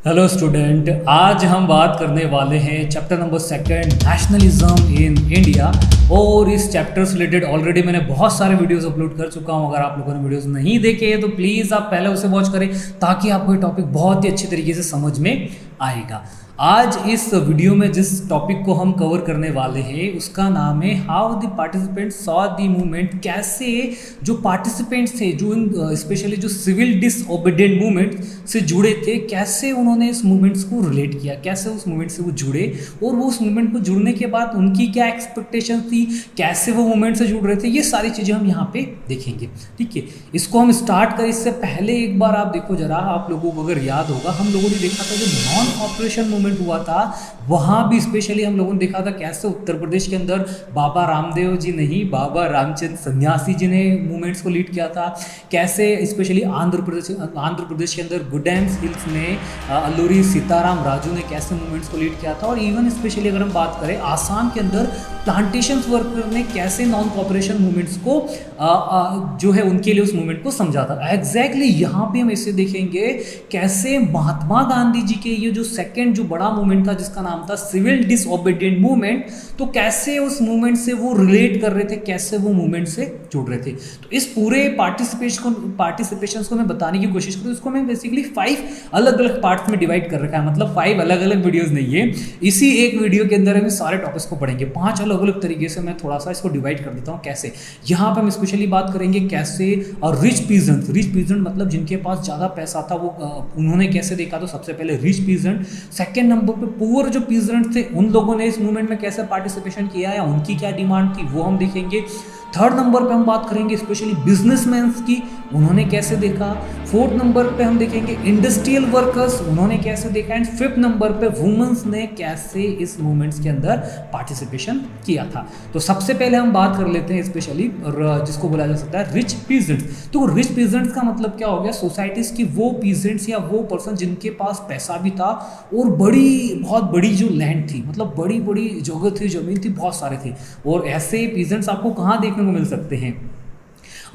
Hello student, आज हम बात करने वाले हैं chapter number 2 nationalism in India. और इस चैप्टर से रिलेटेड ऑलरेडी मैंने बहुत सारे वीडियोस अपलोड कर चुका हूं। अगर आप लोगों ने वीडियोस नहीं देखे हैं तो प्लीज़ आप पहले उसे वॉच करें ताकि आपको ये टॉपिक बहुत ही अच्छी तरीके से समझ में आएगा। आज इस वीडियो में जिस टॉपिक को हम कवर करने वाले हैं उसका नाम है how the participants saw the movement. कैसे जो पार्टिसिपेंट्स थे, जो स्पेशली जो सिविल डिसओबीडिएंट मूवमेंट से जुड़े थे, कैसे उन्होंने इस मूवमेंट्स को रिलेट किया, कैसे उस मूवमेंट से वो जुड़े और वो उस मूवमेंट को जुड़ने के बाद उनकी क्या एक्सपेक्टेशन थी, कैसे वो मूवमेंट से जुड़ रहे थे, ये सारी चीज़ें हम यहाँ पे देखेंगे। ठीक है, इसको हम स्टार्ट करें इससे पहले एक बार आप देखो जरा, आप लोगों को अगर याद होगा हम लोगों ने देखा था जो नॉन कॉपरेशन मूवमेंट हुआ था वहाँ भी स्पेशली हम लोगों ने देखा था कैसे उत्तर प्रदेश के अंदर बाबा रामदेव जी नहीं, बाबा रामचंद्र सन्यासी जी ने मूवमेंट्स को लीड किया था। कैसे स्पेशली आंध्र प्रदेश के अंदर गुडेम्स हिल्स में अल्लूरी सीताराम राजू ने कैसे मूवमेंट्स को लीड किया था। और इवन स्पेशली अगर हम बात करें आसाम के अंदर प्लांटेशन वर्कर ने कैसे नॉन कॉपरेशन मूवमेंट्स को जो है उनके लिए उस मूवमेंट को समझा था। एग्जैक्टली यहाँ पे हम इसे देखेंगे कैसे महात्मा गांधी जी के ये जो सेकेंड जो बड़ा मूवमेंट था जिसका नाम था सिविल डिसओबीडिएंट मूवमेंट, तो कैसे उस मूवमेंट से वो रिलेट कर रहे थे, कैसे वो मूवमेंट से जुड़ रहे थे। तो इस पूरे पार्टिसिपेशन को मैं बताने की कोशिश करूँ, इसको मैं बेसिकली 5 अलग अलग पार्ट्स में डिवाइड कर रखा है, मतलब 5 अलग अलग वीडियोस नहीं है। इसी एक वीडियो के अंदर हम सारे टॉपिक्स को पढ़ेंगे। 5 अलग अलग तरीके से मैं थोड़ा सा इसको डिवाइड कर देता हूँ। कैसे यहाँ पर हम स्पेशली बात करेंगे कैसे रिच पीजेंट मतलब जिनके पास ज़्यादा पैसा था वो उन्होंने कैसे देखा। तो सबसे पहले रिच पीजेंट, सेकेंड नंबर पे पुअर जो पीजेंट थे उन लोगों ने इस मूवमेंट में कैसे पार्टिसिपेशन किया या उनकी क्या डिमांड थी वो हम देखेंगे। थर्ड नंबर पे हम बात करेंगे स्पेशली बिजनेसमैन की, उन्होंने कैसे देखा। फोर्थ नंबर पे हम देखेंगे इंडस्ट्रियल वर्कर्स, उन्होंने कैसे देखा। एंड फिफ्थ नंबर पे वुमेन्स ने कैसे इस मूवमेंट्स के अंदर पार्टिसिपेशन किया था। तो सबसे पहले हम बात कर लेते हैं स्पेशली जिसको बोला जा सकता है रिच पीजेंट्स। तो रिच पीजेंट्स का मतलब क्या हो गया, सोसाइटीज की वो पीजेंट्स या वो पर्सन जिनके पास पैसा भी था और बहुत बड़ी जो लैंड थी, मतलब बड़ी बड़ी जगह थी, जमीन थी, बहुत सारे थे। और ऐसे पीजेंट्स आपको कहाँ देखने को मिल सकते हैं।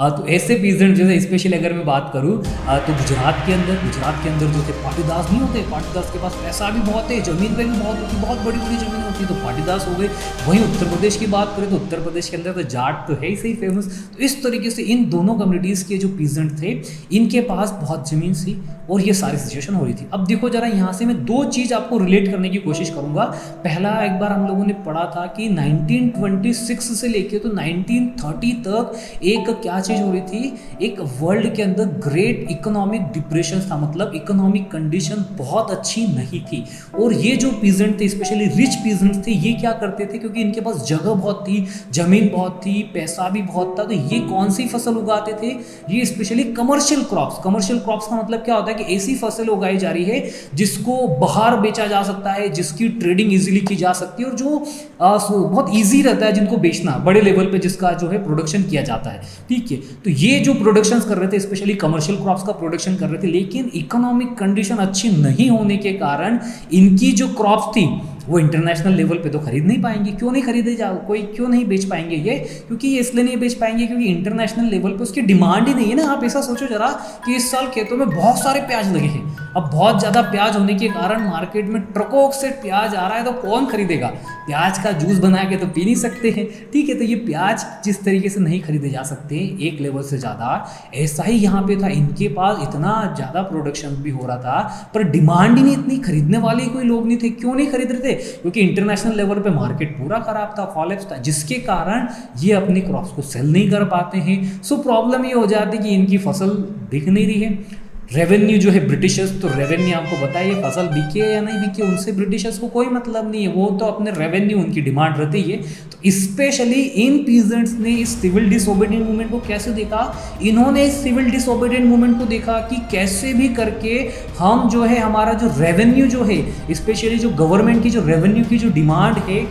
तो ऐसे पीजेंट जो है स्पेशली अगर मैं बात करूँ तो गुजरात के अंदर जो थे पाटीदास नहीं होते, पाटीदास के पास पैसा भी बहुत है, ज़मीन पे भी बहुत होती, बहुत बड़ी बड़ी ज़मीन होती है, तो पाटीदास हो गए। वहीं उत्तर प्रदेश की बात करें तो उत्तर प्रदेश के अंदर तो जाट तो है ही सही फेमस। तो इस तरीके से इन दोनों कम्युनिटीज़ के जो पीजेंट थे इनके पास बहुत ज़मीन थी और ये सारी सिचुएशन हो रही थी। अब देखो जरा यहाँ से मैं 2 चीज़ आपको रिलेट करने की कोशिश करूँगा। पहला, एक बार हम लोगों ने पढ़ा था कि 1926 से लेके तो 1930 तक एक क्या चीज़ हो रही थी, एक वर्ल्ड के अंदर ग्रेट इकोनॉमिक डिप्रेशन था, मतलब इकोनॉमिक कंडीशन बहुत अच्छी नहीं थी। और ये जो पीजेंट थे स्पेशली रिच पीजेंट थे, ये क्या करते थे, क्योंकि इनके पास जगह बहुत थी, जमीन बहुत थी, पैसा भी बहुत था, तो ये कौन सी फसल उगाते थे, ये स्पेशली कमर्शियल क्रॉप्स का मतलब क्या होता है कि ऐसी फसल उगाई जा रही है जिसको बाहर बेचा जा सकता है, जिसकी ट्रेडिंग इजीली की जा सकती है और जो बहुत ईजी रहता है जिनको बेचना बड़े लेवल पे, जिसका जो है प्रोडक्शन किया जाता है। ठीक है, तो ये जो प्रोडक्शंस कर रहे थे स्पेशली कमर्शियल क्रॉप्स का प्रोडक्शन कर रहे थे, लेकिन इकोनॉमिक कंडीशन अच्छी नहीं होने के कारण इनकी जो क्रॉप्स थी वो इंटरनेशनल लेवल पे तो खरीद नहीं पाएंगे। क्यों नहीं खरीदे कोई क्यों नहीं बेच पाएंगे ये, क्योंकि ये इसलिए नहीं बेच पाएंगे क्योंकि इंटरनेशनल लेवल पे उसकी डिमांड ही नहीं है ना। आप ऐसा सोचो जरा कि इस साल खेतों में बहुत सारे प्याज लगे हैं, अब बहुत ज़्यादा प्याज होने के कारण मार्केट में ट्रकों से प्याज आ रहा है, तो कौन खरीदेगा। प्याज का जूस बना के तो पी नहीं सकते हैं। ठीक है, तो ये प्याज जिस तरीके से नहीं खरीदे जा सकते एक लेवल से ज़्यादा, ऐसा ही यहाँ पे था। इनके पास इतना ज़्यादा प्रोडक्शन भी हो रहा था पर डिमांड ही नहीं इतनी, खरीदने वाले कोई लोग नहीं थे। क्यों नहीं खरीद रहे थे, क्योंकि इंटरनेशनल लेवल पे मार्केट पूरा खराब था, कॉलेप्स था, जिसके कारण ये अपनी क्रॉप्स को सेल नहीं कर पाते हैं। सो प्रॉब्लम ये हो जाती है कि इनकी फसल बिक नहीं रही है। रेवेन्यू जो है ब्रिटिशर्स, तो रेवेन्यू आपको बताइए फसल बिके या नहीं बिके, उनसे ब्रिटिशर्स को कोई मतलब नहीं है, वो तो अपने रेवेन्यू उनकी डिमांड रहती है। तो स्पेशली इन पीजेंट्स ने इस सिविल डिसओबीडिएंट मूवमेंट को कैसे देखा, इन्होंने इस सिविल डिसओबीडिएंट मूवमेंट को देखा कि कैसे भी करके हम जो है हमारा जो रेवेन्यू जो है स्पेशली जो गवर्नमेंट की जो रेवेन्यू की जो डिमांड है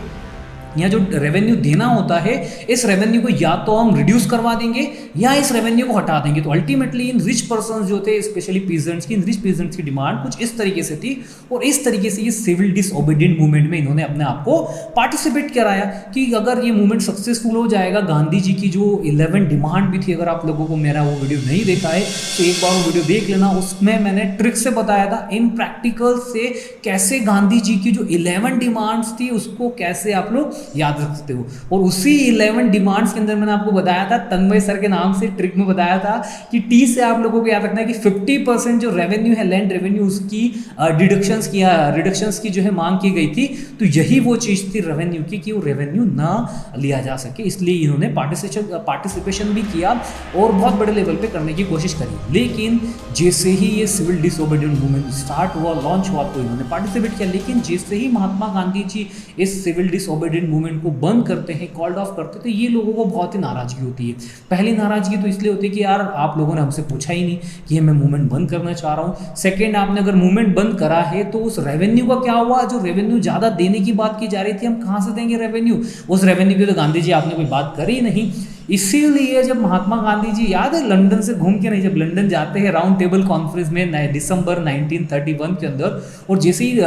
या जो रेवेन्यू देना होता है, इस रेवेन्यू को या तो हम रिड्यूस करवा देंगे या इस रेवेन्यू को हटा देंगे। तो अल्टीमेटली इन रिच पर्सन्स जो थे, स्पेशली पीजेंट्स की, इन रिच पीजेंट्स की डिमांड कुछ इस तरीके से थी और इस तरीके से ये सिविल डिसओबीडिएंट मूवमेंट में इन्होंने अपने आप को पार्टिसिपेट कराया कि अगर ये मूवमेंट सक्सेसफुल हो जाएगा। गांधी जी की जो 11 डिमांड भी थी, अगर आप लोगों को मेरा वो वीडियो नहीं देखा है तो एक बार वो वीडियो देख लेना, उसमें मैंने ट्रिक से बताया था इन प्रैक्टिकल से कैसे गांधी जी की जो 11 डिमांड्स थी उसको कैसे आप लोग याद रख सकते हो। और उसी 11 डिमांड्स के अंदर मैंने आपको बताया था, तन्मय सर के नाम से ट्रिक में बताया था कि टी से आप लोगों को याद रखना है कि 50% जो रेवेन्यू है, लैंड रेवेन्यू, उसकी रिडक्शंस की जो है मांग की गई थी। तो यही वो चीज़ थी रेवेन्यू की कि वो रेवेन्यू ना लिया जा सके, इसलिए इन्होंने पार्टिसिपेशन भी किया और बहुत बड़े लेवल पे करने की कोशिश करी। लेकिन जैसे ही ये सिविल डिसओबीडिएंट मूवमेंट स्टार्ट हुआ, लॉन्च हुआ, तो इन्होंने पार्टिसिपेट किया। लेकिन जैसे ही महात्मा गांधी जी इस सिविल डिसओबीडिएंट मूवमेंट को बंद करते हैं, कॉल्ड ऑफ करते हैं, तो ये लोगों को बहुत ही नाराजगी होती है। पहली नाराजगी तो इसलिए होती है कि यार आप लोगों ने हमसे पूछा ही नहीं कि मैं मूवमेंट बंद करना चाह रहा हूँ। सेकेंड, आपने अगर मूवमेंट बंद करा है तो उस रेवेन्यू का क्या हुआ? जो रेवेन्यू ज़्यादा देने की बात की जा रही थी, हम कहाँ से देंगे रेवेन्यू? उस रेवेन्यू की तो गांधी जी आपने कोई बात करी ही नहीं। इसीलिए जब महात्मा गांधी जी, याद है, लंदन से घूम के नहीं, जब लंदन जाते हैं राउंड टेबल कॉन्फ्रेंस में दिसंबर 1931 के अंदर, और जैसे ही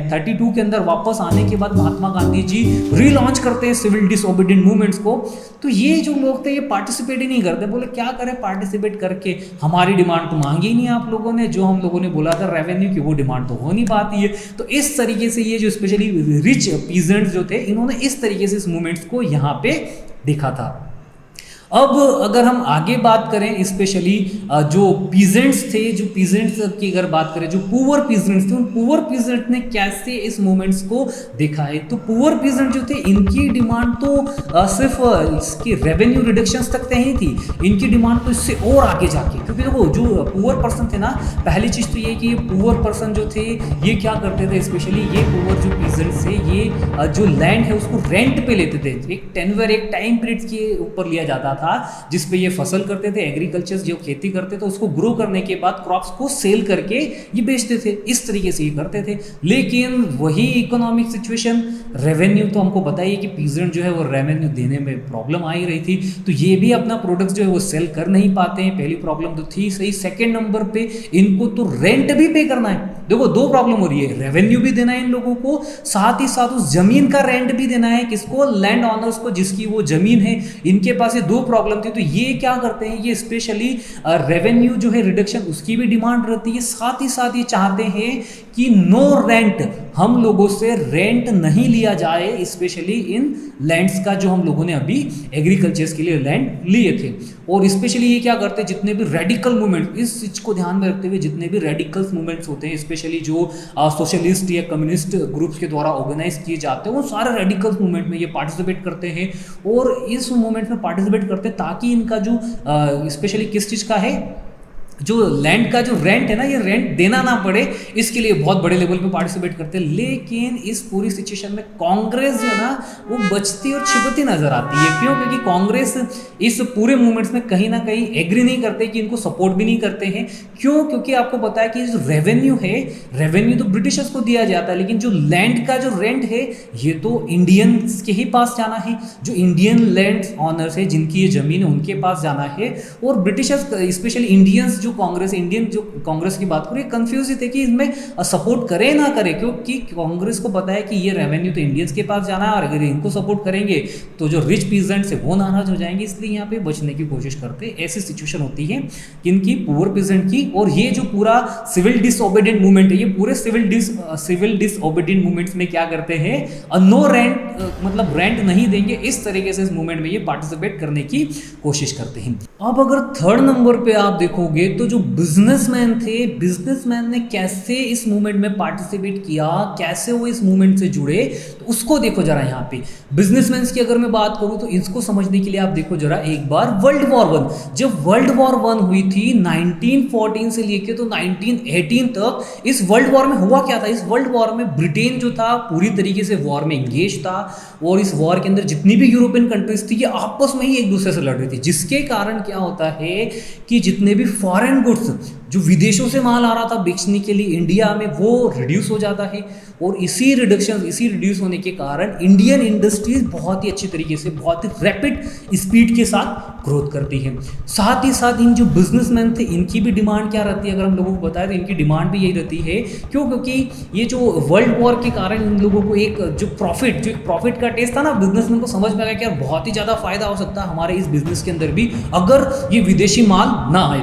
32 के अंदर वापस आने के बाद महात्मा गांधी जी रीलॉन्च करते हैं सिविल डिसओबीडिएंट मूवमेंट्स को, तो ये जो लोग थे ये पार्टिसिपेट ही नहीं करते। बोले क्या करें पार्टिसिपेट करके, हमारी डिमांड तो मांगी ही नहीं आप लोगों ने, जो हम लोगों ने बोला था रेवेन्यू की वो डिमांड तो हो नहीं पाती है। तो इस तरीके से ये जो स्पेशली रिच पीजेंट्स जो थे, इन्होंने इस तरीके से इस मूवमेंट्स को यहाँ पे देखा था। अब अगर हम आगे बात करें, स्पेशली जो पीजेंट्स थे, जो पीजेंट्स की अगर बात करें, जो पुअर पीजेंट्स थे, उन पुअर पीजेंट ने कैसे इस मूवमेंट्स को देखा है। तो पुअर पीजेंट जो थे, इनकी डिमांड तो सिर्फ इसकी रेवेन्यू रिडक्शंस तक नहीं थी, इनकी डिमांड तो इससे और आगे जाके, क्योंकि देखो जो पुअर पर्सन थे ना, पहली चीज़ तो ये कि पुअर पर्सन जो थे ये क्या करते थे, स्पेशली ये पुअर जो पीजेंट्स थे, ये जो लैंड है उसको रेंट पे लेते थे। एक टेन्योर, एक टाइम पीरियड के ऊपर लिया जाता था, जिसपे ये फसल करते थे, एग्रीकल्चर जो खेती करते थे, उसको ग्रो करने के बाद क्रॉप्स को सेल करके ये बेचते थे। इस तरीके से ये करते थे। लेकिन वही इकोनॉमिक सिचुएशन, रेवेन्यू तो हमको बताइए कि पीजेंट जो है वो रेवेन्यू देने में प्रॉब्लम आ ही रही थी, तो ये भी अपना प्रोडक्ट जो है वो सेल कर नहीं पाते हैं। पहली प्रॉब्लम तो थी सही। सेकेंड नंबर पे इनको तो रेंट भी पे करना है। देखो दो प्रॉब्लम हो रही है, रेवेन्यू भी देना है इन लोगों को, साथ ही साथ उस जमीन का रेंट भी देना है। किसको? लैंड ऑनर्स को, जिसकी वो जमीन है। इनके पास ये दो प्रॉब्लम थी। तो ये क्या करते हैं, ये स्पेशली रेवेन्यू जो है रिडक्शन उसकी भी डिमांड रहती है, साथ ही साथ ये चाहते हैं कि नो रेंट, हम लोगों से रेंट नहीं लिया जाए, स्पेशली इन लैंड्स का जो हम लोगों ने अभी एग्रीकल्चर के लिए लैंड लिए थे। और स्पेशली ये क्या करते हैं, जितने भी रेडिकल मूवमेंट, इस चीज को ध्यान में रखते हुए जितने भी रेडिकल मूवमेंट्स होते हैं, स्पेशली जो सोशलिस्ट या कम्युनिस्ट ग्रुप्स के द्वारा ऑर्गेनाइज किए जाते हैं, वो सारे रेडिकल मूवमेंट में ये पार्टिसिपेट करते हैं। और इस मूवमेंट में पार्टिसिपेट करते हैं ताकि इनका जो स्पेशली किस चीज़ का है, जो लैंड का जो रेंट है ना, ये रेंट देना ना पड़े, इसके लिए बहुत बड़े लेवल पे पार्टिसिपेट करते हैं। लेकिन इस पूरी सिचुएशन में कांग्रेस जो है ना, वो बचती और छिपती नजर आती है। क्यों? क्योंकि कांग्रेस इस पूरे मूवमेंट्स में कहीं ना कहीं एग्री नहीं करते, कि इनको सपोर्ट भी नहीं करते हैं। क्यों? क्योंकि आपको पता है कि जो रेवेन्यू है, रेवेन्यू तो ब्रिटिशर्स को दिया जाता है, लेकिन जो लैंड का जो रेंट है ये तो इंडियंस के ही पास जाना है। जो इंडियन लैंड ऑनर्स है, जिनकी ये जमीन है, उनके पास जाना है। और ब्रिटिशर्स, स्पेशली इंडियंस, इंडियन जो कांग्रेस की बात करें, कंफ्यूज थे कि इसमें सपोर्ट करें ना करें, क्योंकि कांग्रेस को पता है कि ये रेवेन्यू तो इंडियंस के पास जाना है, और अगर इनको सपोर्ट करेंगे तो जो रिच पीजेंट्स है वो नाराज हो जाएंगे, इसलिए यहाँ पे बचने की कोशिश करते हैं। ऐसी सिचुएशन होती है इनकी पुअर पीजेंट की। और ये जो पूरा सिविल डिसओबीडिएंट मूवमेंट है, ये पूरे सिविल डिसओबीडिएंट मूवमेंट्स में क्या करते हैं, नो रेंट, मतलब रेंट नहीं देंगे, इस तरीके से इस मूवमेंट में ये पार्टिसिपेट करने की कोशिश करते हैं। अब अगर थर्ड नंबर पे आप देखोगे तो जो बिजनेसमैन थे, बिजनेसमैन ने कैसे इस मूवमेंट में पार्टिसिपेट किया, कैसे वो इस मूवमेंट से जुड़े, तो उसको देखो जरा। यहाँ पे बिजनेसमैन की अगर मैं बात करूं तो इसको समझने के लिए आप देखो जरा एक बार वर्ल्ड वॉर वन। जब वर्ल्ड वॉर वन हुई थी 1914 से लेके तो 1918 तक, इस वर्ल्ड वॉर में हुआ क्या था? इस वर्ल्ड वॉर में ब्रिटेन जो था पूरी तरीके से वॉर में इंगेज था, और इस वॉर के अंदर जितनी भी यूरोपियन कंट्रीज थी ये आपस में ही एक दूसरे से लड़ रही थी, जिसके कारण क्या होता है कि जितने भी फॉरेन गुड्स जो विदेशों से माल आ रहा था बेचने के लिए इंडिया में, वो रिड्यूस हो जाता है। और इसी रिड्यूस होने के कारण इंडियन इंडस्ट्रीज बहुत ही अच्छी तरीके से, बहुत ही रैपिड स्पीड के साथ ग्रोथ करती है। साथ ही साथ इन जो बिजनेसमैन थे इनकी भी डिमांड क्या रहती है, अगर हम लोगों को बताएं तो इनकी डिमांड भी यही रहती है। क्यों? क्योंकि ये जो वर्ल्ड वॉर के कारण इन लोगों को एक जो प्रॉफिट का टेस्ट था ना, बिजनेसमैन को समझ में आया कि यार बहुत ही ज़्यादा फायदा हो सकता है हमारे इस बिजनेस के अंदर भी अगर ये विदेशी माल ना आए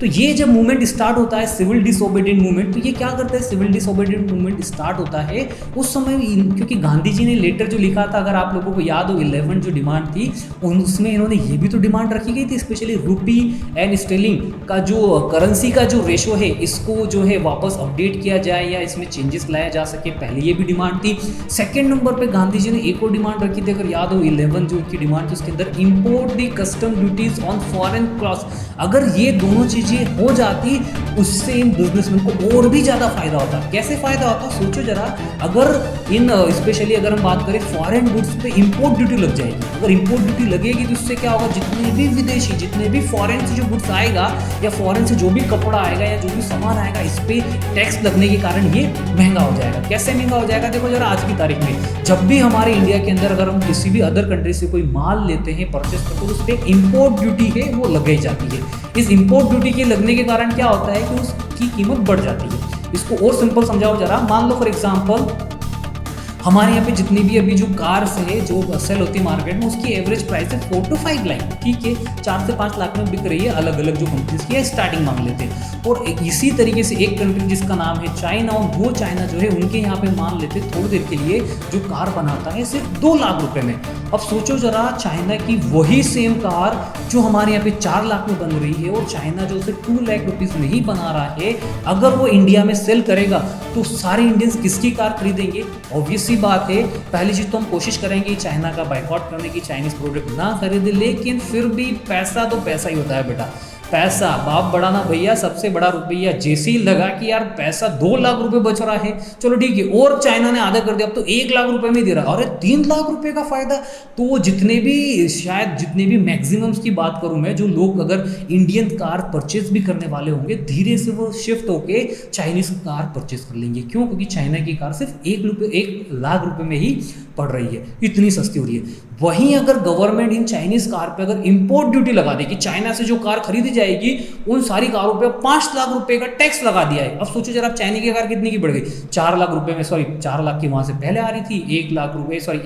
तो ये जब मूवमेंट स्टार्ट होता है सिविल डिसोबीडिएंट मूवमेंट, तो ये क्या करता है, सिविल डिसोबीडिएंट मूवमेंट स्टार्ट होता है उस समय क्योंकि गांधी जी ने लेटर जो लिखा था, अगर आप लोगों को याद हो 11 जो डिमांड थी उसमें इन्होंने ये भी तो डिमांड रखी गई थी, स्पेशली रूपी एंड स्टेलिंग का जो करेंसी का जो रेशो है इसको जो है वापस अपडेट किया जाए या इसमें चेंजेस लाया जा सके, पहले ये भी डिमांड थी। सेकंड नंबर पे गांधी जी ने एक और डिमांड रखी थी, अगर याद हो 11 जो उनकी डिमांड थी उसके अंदर import the custom duties on foreign crops. अगर ये दोनों चीजें हो जाती उससे इन बिजनेसमैन को और भी ज़्यादा फायदा होता। कैसे फायदा होता सोचो जरा, अगर इन स्पेशली अगर हम बात करें फॉरेन गुड्स पे इंपोर्ट ड्यूटी लग जाएगी, अगर इंपोर्ट ड्यूटी लगेगी तो उससे क्या होगा, जितने भी विदेशी, जितने भी फॉरेन से जो गुड्स आएगा या फॉरेन से जो भी कपड़ा आएगा या जो भी सामान आएगा, इस पे टैक्स लगने के कारण ये महंगा हो जाएगा। कैसे महंगा हो जाएगा, देखो जरा आज की तारीख में जब भी हमारे इंडिया के अंदर अगर हम किसी भी अदर कंट्री से कोई माल लेते हैं, परचेस करते हैं, तो उस पर इंपोर्ट ड्यूटी है वो लगाई जाती है। इस इंपोर्ट ड्यूटी के लगने के कारण क्या होता है कि उसकी कीमत बढ़ जाती है। इसको और सिंपल समझाओ जरा, मान लो फॉर एग्जांपल हमारे यहाँ पे जितनी भी अभी जो कार्स है जो सेल होती है मार्केट में, उसकी एवरेज प्राइस है 4 to 5 लाख, ठीक है, 4 से 5 लाख में बिक रही है, अलग अलग जो कंट्रीज की है स्टार्टिंग मांग लेते हैं। और इसी तरीके से एक कंट्री जिसका नाम है चाइना, और वो चाइना जो है उनके यहाँ पे मान लेते थोड़ी देर के लिए जो कार बनाता है सिर्फ 2 लाख रुपए में। अब सोचो जरा, चाइना की वही सेम कार जो हमारे यहाँ पे 4 लाख में बन रही है और चाइना जो उसे 2 लाख रुपीज नहीं बना रहा है, अगर वो इंडिया में सेल करेगा तो सारे इंडियंस किसकी कार खरीदेंगे? ऑब्वियस सी बात है, पहली चीज तो हम कोशिश करेंगे चाइना का बाइकआउट करने की, चाइनीज प्रोडक्ट ना खरीदे, लेकिन फिर भी पैसा तो पैसा ही होता है बेटा। पैसा बाप बड़ा ना भैया, सबसे बड़ा रुपया जैसे ही लगा कि यार पैसा 2 लाख रुपए बच रहा है, चलो ठीक है, और चाइना ने आधा कर दिया, अब तो 1 लाख रुपए में दे रहा है, अरे 3 लाख रुपए का फायदा। तो जितने भी शायद जितने भी मैक्सिमम्स की बात करूं मैं, जो लोग अगर इंडियन कार परचेज भी करने वाले होंगे, धीरे से वो शिफ्ट होके चाइनीज कार परचेज कर लेंगे। क्यों? क्योंकि चाइना की कार सिर्फ 1 लाख रुपए में ही पड़ रही है, इतनी सस्ती हो रही है। वहीं अगर गवर्नमेंट इन चाइनीज कार पे अगर इंपोर्ट ड्यूटी लगा देगी, चाइना से जो कार खरीदी जाएगी उन सारी कारों पे 5 लाख रुपए का टैक्स लगा दिया है। अब सोचो जरा, चाइना की कार कितनी की बढ़ गई, 4 लाख रुपए में, सॉरी 4 लाख की वहां से पहले आ रही थी, 1 लाख रुपए, सॉरी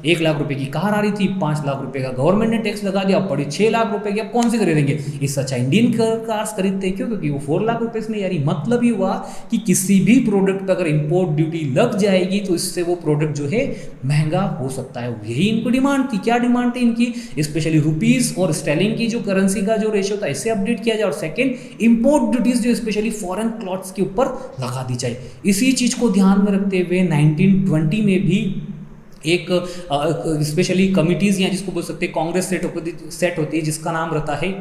1 लाख रुपए की कार आ रही थी, 5 लाख रुपए का गवर्नमेंट ने टैक्स लगा दिया, अब पड़ी 6 लाख रुपए की। अब कौन से खरीदेंगे? इससे अच्छा इंडियन कार्स खरीदते हैं। क्यों? क्योंकि वो 4 लाख रुपए में, यानी मतलब ही हुआ कि किसी भी प्रोडक्ट पर अगर इंपोर्ट ड्यूटी लग जाएगी तो इससे वो प्रोडक्ट जो है महंगा हो सकता है। यही इनको डिमांड थी। क्या डिमांड थी इनकी? स्पेशली रुपीस और स्टेलिंग की जो करेंसी का जो रेशियो था इसे अपडेट किया जाए, और सेकंड इंपोर्ट ड्यूटीज जो स्पेशली फॉरेन क्लॉथ्स के ऊपर लगा दी जाए। इसी चीज को ध्यान में रखते हुए 1920 में भी एक स्पेशली कमिटीज या जिसको बोल सकते हैं कांग्रेस सेट होती है, जिसका नाम रहता है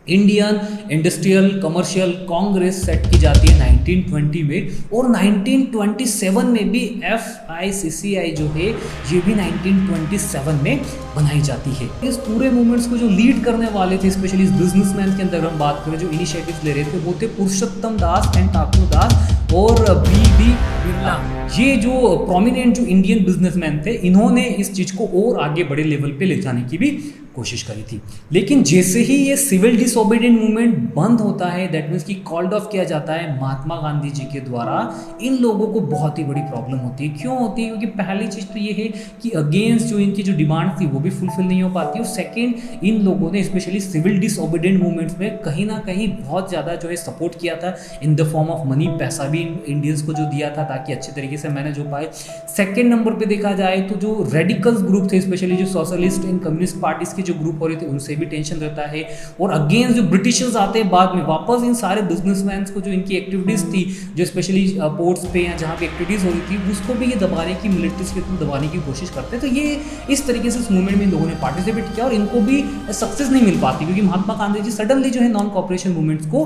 Indian industrial commercial Congress set की जाती है 1920 में, और 1927 में भी FICCI जो है ये भी 1927 में बनाई जाती है। इस पूरे मूवमेंट्स को जो लीड करने वाले थे, स्पेशली इस बिजनेसमैन के अंदर हम बात करें, जो इनिशिएटिव्स ले रहे थे, वो थे पुरुषोत्तम दास एंड ठाकुर दास और BD बिरला। ये जो प्रोमिनेंट जो इंडियन बिजनेसमैन थे, इन्होंने इस चीज को और आगे बड़े लेवल पे ले जाने की भी कोशिश करी थी। लेकिन जैसे ही ये सिविल डिसोबीडिएंट मूवमेंट बंद होता है, दैट मीन्स कि कॉल्ड ऑफ किया जाता है महात्मा गांधी जी के द्वारा, इन लोगों को बहुत ही बड़ी प्रॉब्लम होती है। क्यों होती है? क्योंकि पहली चीज तो ये है कि अगेंस्ट जो इनकी जो डिमांड थी वो भी फुलफिल नहीं हो पाती, और सेकेंड इन लोगों ने स्पेशली सिविल डिसोबीडिएंट मूवमेंट्स में कहीं ना कहीं बहुत ज़्यादा जो है सपोर्ट किया था in the form of money, पैसा भी इंडियंस को जो दिया था ताकि अच्छे तरीके से मैनेज हो पाए। सेकेंड नंबर पर देखा जाए तो जो रेडिकल्स ग्रुप थे, स्पेशली जो सोशलिस्ट एंड कम्युनिस्ट पार्टीज के जो ग्रुप हो रहे थे, उनसे भी टेंशन रहता है। और अगेंस्ट जो ब्रिटिशर्स आते हैं बाद में वापस, इन सारे बिजनेसमैन को जो इनकी एक्टिविटीज थी, जो स्पेशली पोर्ट्स पे या जहाँ पे एक्टिविटीज हो रही थी, उसको भी ये दबाने की, मिलिट्रीज के थ्रू दबाने की कोशिश करते हैं। तो ये इस तरीके से इस मूवमेंट में इन लोगों ने पार्टिसिपेट किया और इनको भी सक्सेस नहीं मिल पाती, क्योंकि महात्मा गांधी जी सडनली जो है नॉन कॉपरेशन मूवमेंट्स को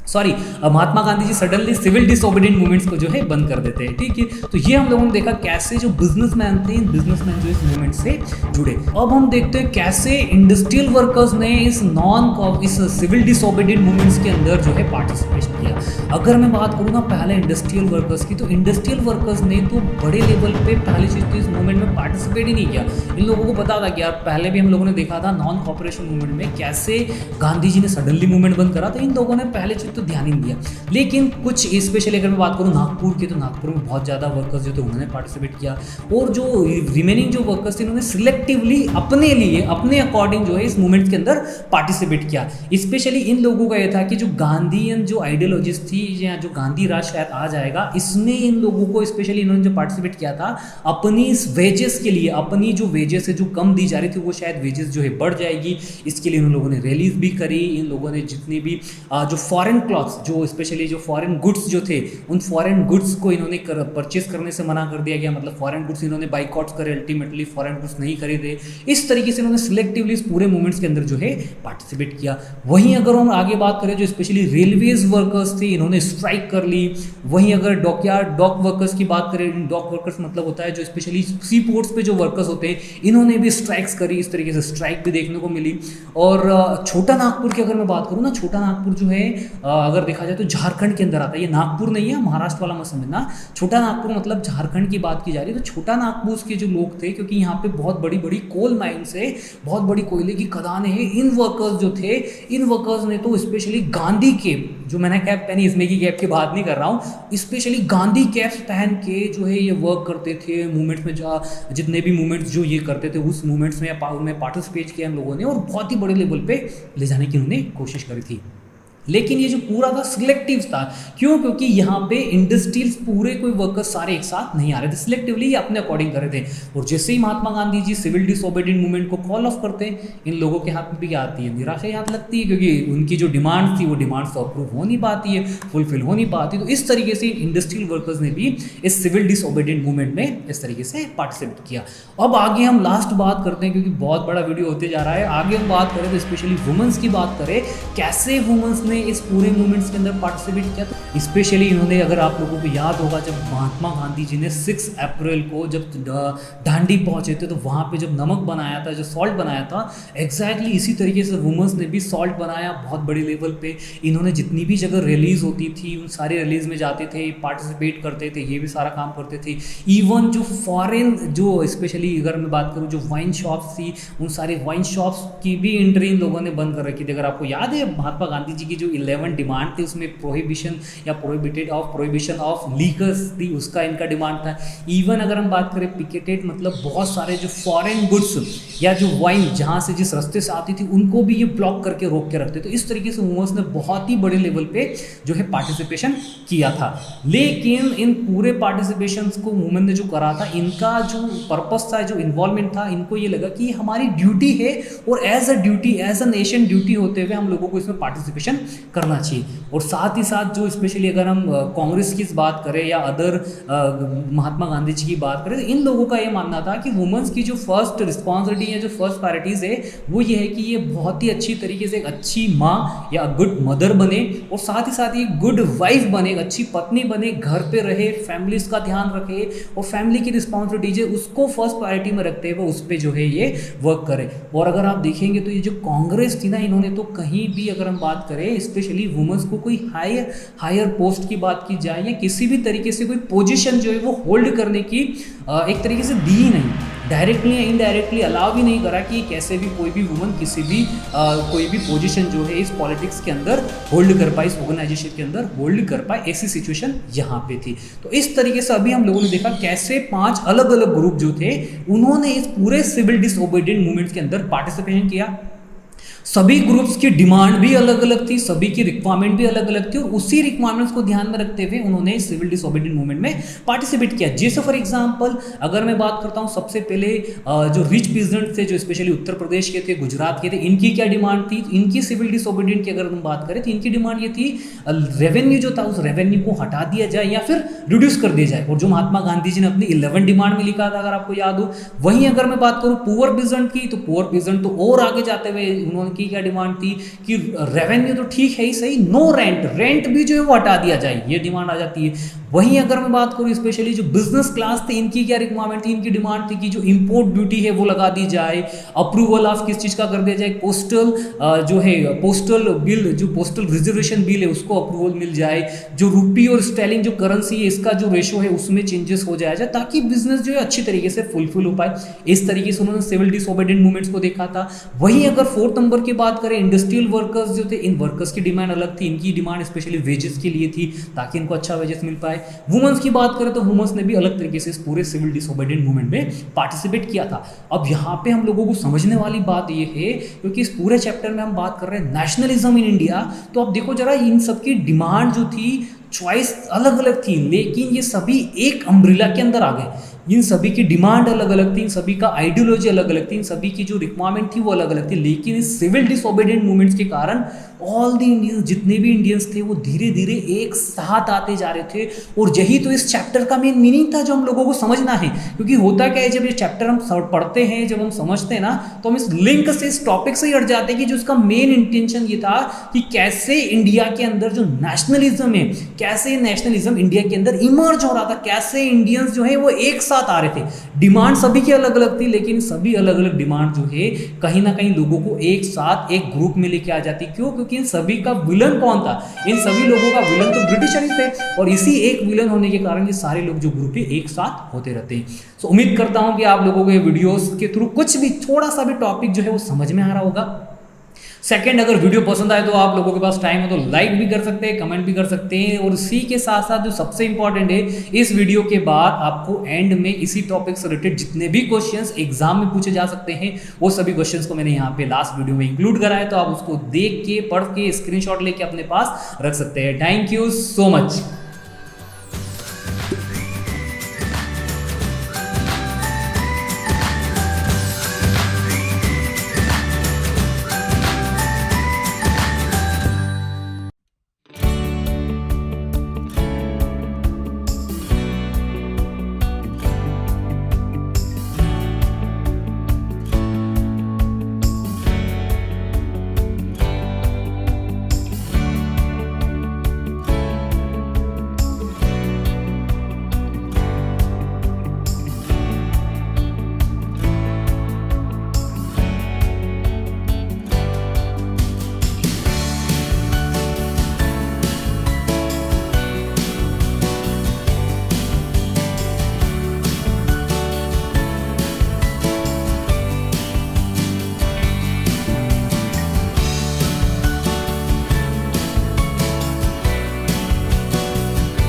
sorry, Mahatma Gandhi ji suddenly civil disobedient movements को जो है बंद कर देते हैं, ठीक है। तो ये हम लोगों ने देखा कैसे जो बिजनेसमैन थे, इन बिजनेसमैन जो इस मूवमेंट से जुड़े। अब हम देखते हैं कैसे इंडस्ट्रियल वर्कर्स ने इस सिविल डिसोबीडिएंट मूवमेंट्स के अंदर जो है पार्टिसिपेट किया। अगर मैं बात करूँ ना पहले इंडस्ट्रियल वर्कर्स की, तो इंडस्ट्रियल वर्कर्स ने तो बड़े लेवल पे पहली चीज़ तो इस मूवमेंट में पार्टिसिपेट ही नहीं किया। इन लोगों को पता था कि यार पहले भी हम लोगों ने देखा था नॉन कॉपरेशन मूवमेंट में कैसे गांधी जी ने सडनली मूवमेंट बंद करा, तो इन लोगों ने पहले चीज़ तो ध्यान ही नहीं दिया। लेकिन कुछ स्पेशली अगर मैं बात करूँ नागपुर की, तो नागपुर में बहुत ज़्यादा वर्कर्स जो थे उन्होंने पार्टिसिपेट किया, और जो रिमेनिंग जो वर्कर्स थे उन्होंने सिलेक्टिवली अपने लिए अपने अकॉर्डिंग जो है इस मूवमेंट के अंदर पार्टिसिपेट किया। स्पेशली इन लोगों का यह था कि जो गांधीयन जो आइडियोलॉजीज थी या जो गांधी राज शायद आ जाएगा, इसमें इन लोगों को स्पेशली इन्होंने जो पार्टिसिपेट किया था अपनी वेजेस के लिए, अपनी जो वेजेस है जो कम दी जा रही थी वो शायद वेजेस जो है बढ़ जाएगी, इसके लिए इन लोगों ने रैलीज भी करी। इन लोगों ने जितनी भी जो फॉरेन क्लॉथ्स, जो स्पेशली जो फॉरेन गुड्स जो थे, उन फॉरेन गुड्स को इन्होंने परचेस करने से मना कर दिया गया, मतलब फॉरेन गुड्स इन्होंने बाइकआउट करे, अल्टीमेटली फॉरेन गुड्स नहीं खरीदे। इस तरीके से इन्होंने सिलेक्टिवली इस पूरे मूवमेंट्स के अंदर जो है पार्टिसिपेट किया। वहीं अगर हम आगे बात करें जो स्पेशली रेलवेज वर्कर्स थे, इन्होंने स्ट्राइक कर ली। वहीं अगर डॉक वर्कर्स की बात करें, डॉक वर्कर्स मतलब होता है जो स्पेशली सी पोर्ट्स पे जो वर्कर्स होते हैं, इन्होंने भी स्ट्राइक्स करी। इस तरीके से स्ट्राइक भी देखने को मिली। और छोटा नागपुर की अगर मैं बात करूँ ना, छोटा नागपुर जो है अगर देखा जाए तो झारखंड के अंदर आता है। ये नागपुर नहीं है, महाराष्ट्र वाला मत समझना। छोटा नागपुर मतलब झारखंड की बात की जा रही है। तो छोटा नागपुर के जो लोग थे, क्योंकि यहाँ पे बहुत बड़ी बड़ी कोल माइन्स है, बहुत बड़ी कोयले की खदानें हैं, इन वर्कर्स जो थे, इन वर्कर्स ने तो स्पेशली गांधी कैप, जो मैंने कैप पहनी, इसमें की कैप की बात नहीं कर रहा हूँ, स्पेशली गांधी कैप्स पहन के जो है ये वर्क करते थे मूवमेंट्स में। जितने भी मूवमेंट्स जो ये करते थे उस मूवमेंट्स में उनमें पार्टिसिपेट किया हम लोगों ने, और बहुत ही बड़े लेवल पे ले जाने की उन्होंने कोशिश करी थी। लेकिन ये जो पूरा था सिलेक्टिव था। क्यों? क्योंकि यहाँ पे इंडस्ट्रीज पूरे कोई वर्कर्स सारे एक साथ नहीं आ रहे थे, सिलेक्टिवली ये अपने अकॉर्डिंग कर रहे थे। और जैसे ही Mahatma Gandhi ji civil disobedient movement को कॉल ऑफ करते हैं, इन लोगों के हाथ में भी क्या आती है? निराशा ही हाथ लगती है, क्योंकि उनकी जो डिमांड थी वो डिमांड्स तो अप्रूव हो नहीं पाती है, फुलफिल हो नहीं पाती। तो इस तरीके से इंडस्ट्रियल वर्कर्स ने भी इस सिविल डिसोबीडिएंट मूवमेंट में इस तरीके से पार्टिसिपेट किया। अब आगे हम लास्ट बात करते हैं, क्योंकि बहुत बड़ा वीडियो होते जा रहा है। आगे हम बात करें तो स्पेशली वुमेन्स की बात करें, कैसे वुमेन्स ने इस पूरे मूवमेंट के अंदर पार्टिसिपेट किया। तो स्पेशली इन्होंने, अगर आप लोगों को याद होगा, जब महात्मा गांधी जी ने 6 अप्रैल को जब दांडी पहुंचे थे, तो वहां पे जब नमक बनाया था, जो सॉल्ट बनाया था, एग्जैक्टली इसी तरीके से वुमेन्स ने भी सॉल्ट बनाया बहुत बड़ी लेवल पे। इन्होंने जितनी भी जगह रिलीज होती थी उन सारे रिलीज में जाते थे, पार्टिसिपेट करते थे, ये भी सारा काम करते थे। इवन जो फॉरेन, जो स्पेशली अगर मैं बात करूँ जो वाइन शॉप्स थी, उन सारे वाइन शॉप्स की भी एंट्री इन लोगों ने बंद कर रखी थी। अगर आपको याद है महात्मा गांधी जी की जो 11 डिमांड थी, उसमें प्रोहिबिशन या प्रोहिबिशन ऑफ लीकर्स थी, उसका इनका डिमांड था। इवन अगर हम बात करें पिकेटेड, मतलब बहुत सारे जो फॉरेन गुड्स या जो वाइन जहां से जिस रास्ते से आती थी उनको भी ये ब्लॉक करके रोक के रखते। तो इस तरीके से वुमेन्स ने बहुत ही बड़े लेवल पे जो है पार्टिसिपेशन किया था। लेकिन इन पूरे पार्टिसिपेशन को वुमेन ने जो करा था, इनका जो पर्पस था, जो इन्वॉल्वमेंट था, इनको ये लगा कि हमारी ड्यूटी है, और as a duty, as a nation duty होते हुए हम लोगों को इसमें पार्टिसिपेशन करना चाहिए। और साथ ही साथ जो स्पेशली अगर हम कांग्रेस की बात करें या अदर महात्मा गांधी जी की बात करें, तो इन लोगों का ये मानना था कि वुमेन्स की जो फर्स्ट रिस्पॉन्सिबिलिटी है, जो फर्स्ट प्रायोरिटीज है, वो ये है कि ये बहुत ही अच्छी तरीके से एक अच्छी माँ या गुड मदर बने, और साथ ही साथ ये गुड वाइफ बने, एक अच्छी पत्नी बने, घर पे रहे, फैमिलीज का ध्यान रखे, और फैमिली की रिस्पॉन्सिबिलिटीज है उसको फर्स्ट प्रायोरिटी में रखते हुए उस पर जो है ये वर्क करे। और अगर आप देखेंगे तो ये जो कांग्रेस थी ना, इन्होंने तो कहीं भी अगर हम बात करें स्पेशली वुमेन्स को कोई हायर पोस्ट की बात की जाए या किसी भी तरीके से कोई पोजीशन जो है वो होल्ड करने की एक तरीके से दी ही नहीं, डायरेक्टली या इनडायरेक्टली अलाउ भी नहीं करा कि कैसे भी कोई भी वुमन किसी भी कोई भी पोजीशन जो है इस पॉलिटिक्स के अंदर होल्ड कर पाए, इस ऑर्गेनाइजेशन के अंदर होल्ड कर पाए। ऐसी सिचुएशन यहाँ पे थी। तो इस तरीके से अभी हम लोगों ने देखा कैसे 5 अलग अलग ग्रुप जो थे उन्होंने इस पूरे सिविल डिसओबीडिएंट मूवमेंट के अंदर पार्टिसिपेशन किया। सभी ग्रुप्स की डिमांड भी अलग अलग थी, सभी की रिक्वायरमेंट भी अलग अलग थी, और उसी रिक्वायरमेंट्स को ध्यान में रखते हुए उन्होंने सिविल डिसओबीडिएंट मूवमेंट में पार्टिसिपेट किया। जैसे फॉर एग्जांपल अगर मैं बात करता हूं, सबसे पहले जो रिच पीजेंट थे, जो स्पेशली उत्तर प्रदेश के थे, गुजरात के थे, इनकी क्या डिमांड थी? इनकी सिविल डिसओबीडिएंट की अगर हम बात करें तो इनकी डिमांड ये थी रेवेन्यू जो था उस रेवेन्यू को हटा दिया जाए या फिर रिड्यूस कर दिया जाए, और जो महात्मा गांधी जी ने अपनी 11 डिमांड में लिखा था, अगर आपको याद हो। वहीं अगर मैं बात करूँ पुअर पीजेंट की, तो पुअर पीजेंट तो और आगे जाते हुए उन्होंने की क्या डिमांड थी कि रेवेन्यू तो ठीक है ही सही, नो रेंट भी जो है वो हटा दिया जाए, ये डिमांड आ जाती है। वहीं अगर मैं बात करूँ स्पेशली जो बिजनेस क्लास थे, इनकी क्या रिक्वायरमेंट थी, इनकी डिमांड थी कि जो इंपोर्ट ड्यूटी है वो लगा दी जाए, अप्रूवल ऑफ किस चीज़ का कर दिया जाए, पोस्टल जो है पोस्टल बिल, जो पोस्टल रिजर्वेशन बिल है उसको अप्रूवल मिल जाए, जो रुपी और स्टेलिंग जो करेंसी है इसका जो रेशो है उसमें चेंजेस हो जाए ताकि बिजनेस जो है अच्छी तरीके से फुलफिल हो पाए। इस तरीके से उन्होंने सिविल डिसोबीडिएंट मूवमेंट्स को देखा था। वहीं अगर फोर्थ नंबर की बात करें, इंडस्ट्रियल वर्कर्स जो थे, इन वर्कर्स की डिमांड अलग थी, इनकी डिमांड स्पेशली वेजेस के लिए थी ताकि इनको अच्छा वेजेस मिल पाए। वुमेन्स की बात करें तो वुमेन्स ने भी अलग तरीके से इस पूरे सिविल डिसोबीडिएंट मूवमेंट में पार्टिसिपेट किया था। अब यहाँ पे हम लोगों को समझने वाली बात ये है, क्योंकि इस पूरे चैप्टर में हम बात कर रहे हैं नेशनलिज्म इन इंडिया, तो अब देखो जरा इन सबकी डिमांड जो थी, चॉइस अलग अलग थी, लेकिन ये सभी एक अम्ब्रेला के अंदर आ गए। इन सभी की डिमांड अलग अलग थी, इन सभी का आइडियोलॉजी अलग अलग थी, इन सभी की जो रिक्वायरमेंट थी वो अलग अलग थी, लेकिन इस सिविल डिसोबीडिएंट मूवमेंट्स के कारण ऑल द इंडियंस, जितने भी इंडियंस थे वो धीरे धीरे एक साथ आते जा रहे थे। और यही तो इस चैप्टर का मेन मीनिंग था जो हम लोगों को समझना है, क्योंकि होता क्या है, जब ये चैप्टर हम पढ़ते हैं, जब हम समझते हैं ना, तो हम इस लिंक से, इस टॉपिक से ही हट जाते हैं कि जो इसका मेन इंटेंशन ये था कि कैसे इंडिया के अंदर जो नेशनलिज्म है, कैसे नेशनलिज्म इंडिया के अंदर इमर्ज हो रहा था, कैसे इंडियंस जो है वो एक साथ आ रहे थे। डिमांड सभी की अलग अलग थी, लेकिन सभी अलग अलग डिमांड जो है कहीं ना कहीं लोगों को एक साथ एक ग्रुप में लेके आ जाती। क्यों? क्योंकि इन सभी का विलन कौन था? इन सभी लोगों का विलन तो ब्रिटिशर्स थे, और इसी एक विलन होने के कारण ये सारे लोग जो ग्रुप है एक साथ होते रहते हैं। सो उम्मीद करता हूं कि आप लोगों को ये वीडियोस के थ्रू कुछ भी, थोड़ा सा भी टॉपिक जो है वो समझ में आ रहा होगा। सेकंड, अगर वीडियो पसंद आए तो आप लोगों के पास टाइम है तो लाइक भी कर सकते हैं, कमेंट भी कर सकते हैं, और इसी के साथ साथ जो सबसे इंपॉर्टेंट है, इस वीडियो के बाद आपको एंड में इसी टॉपिक से रिलेटेड जितने भी क्वेश्चंस एग्जाम में पूछे जा सकते हैं वो सभी क्वेश्चंस को मैंने यहाँ पे लास्ट वीडियो में इंक्लूड करा है, तो आप उसको देख के, पढ़ के, स्क्रीनशॉट लेके अपने पास रख सकते हैं। Thank you so much.